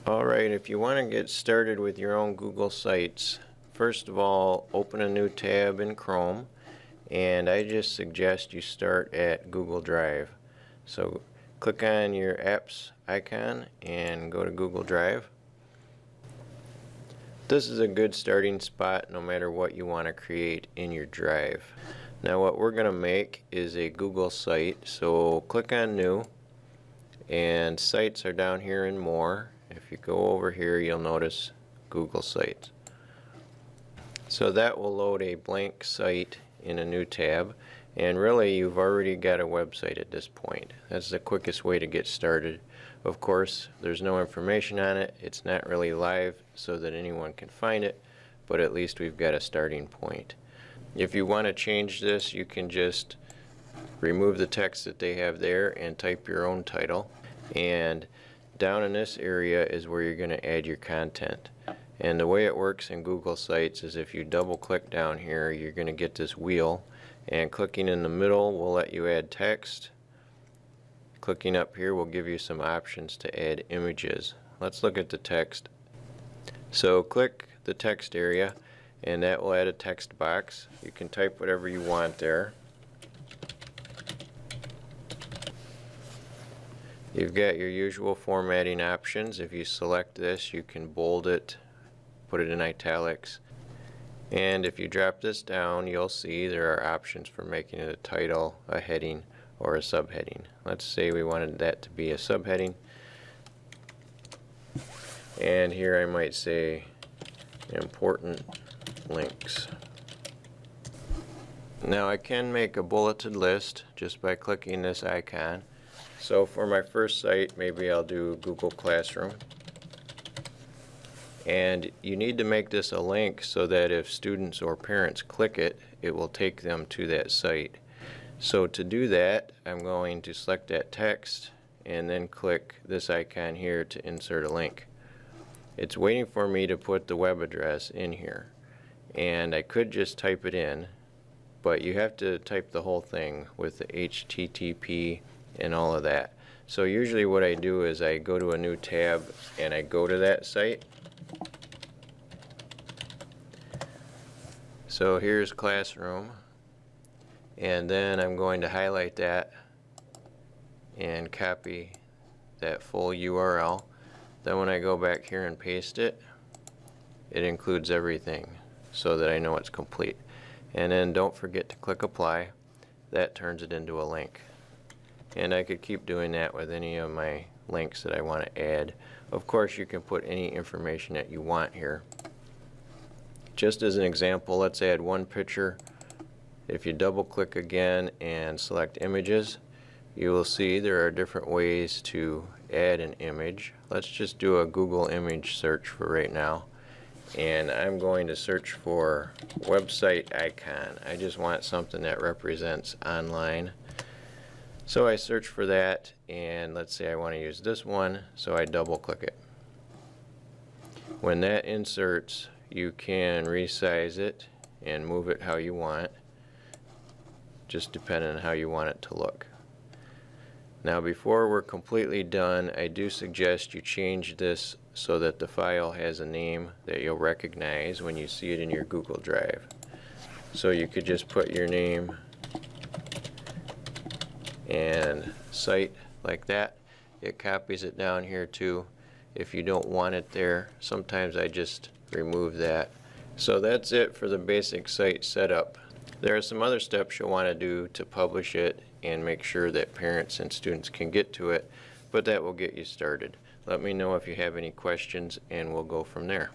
Alright, if you want to get started with your own Google Sites, first of all, open a new tab in Chrome, and I just suggest you start at Google Drive. So click on your apps icon and go to Google Drive. This is a good starting spot no matter what you want to create in your drive. Now what we're going to make is a Google site, so click on New, and sites are down here in More. If you go over here, you'll notice Google Sites. So that will load a blank site in a new tab, and really you've already got a website at this point. That's the quickest way to get started. Of course, there's no information on it. It's not really live so that anyone can find it, but at least we've got a starting point. If you want to change this, you can just remove the text that they have there and type your own title, and down in this area is where you're going to add your content. And the way it works in Google Sites is if you double click down here, you're going to get this wheel, and clicking in the middle will let you add text. Clicking up here will give you some options to add images. Let's look at the text. So click the text area and that will add a text box. You can type whatever you want there. You've got your usual formatting options. If you select this, you can bold it, put it in italics, and if you drop this down, you'll see there are options for making it a title, a heading, or a subheading. Let's say we wanted that to be a subheading, and here I might say important links. Now I can make a bulleted list just by clicking this icon. So for my first site, maybe I'll do Google Classroom. And you need to make this a link so that if students or parents click it, it will take them to that site. So to do that, I'm going to select that text and then click this icon here to insert a link. It's waiting for me to put the web address in here. And I could just type it in, but you have to type the whole thing with the HTTP and all of that. So usually what I do is I go to a new tab and I go to that site. So here's Classroom, and then I'm going to highlight that and copy that full URL. Then when I go back here and paste it, it includes everything so that I know it's complete. And then don't forget to click Apply. That turns it into a link. And I could keep doing that with any of my links that I want to add. Of course, you can put any information that you want here. Just as an example, let's add one picture. If you double click again and select images, you will see there are different ways to add an image. Let's just do a Google image search for right now. And I'm going to search for website icon. I just want something that represents online. So I search for that, and let's say I want to use this one, so I double click it. When that inserts, you can resize it and move it how you want, just depending on how you want it to look. Now before we're completely done, I do suggest you change this so that the file has a name that you'll recognize when you see it in your Google Drive. So you could just put your name and site like that. It copies it down here too. If you don't want it there, sometimes I just remove that. So that's it for the basic site setup. There are some other steps you'll want to do to publish it and make sure that parents and students can get to it, but that will get you started. Let me know if you have any questions and we'll go from there.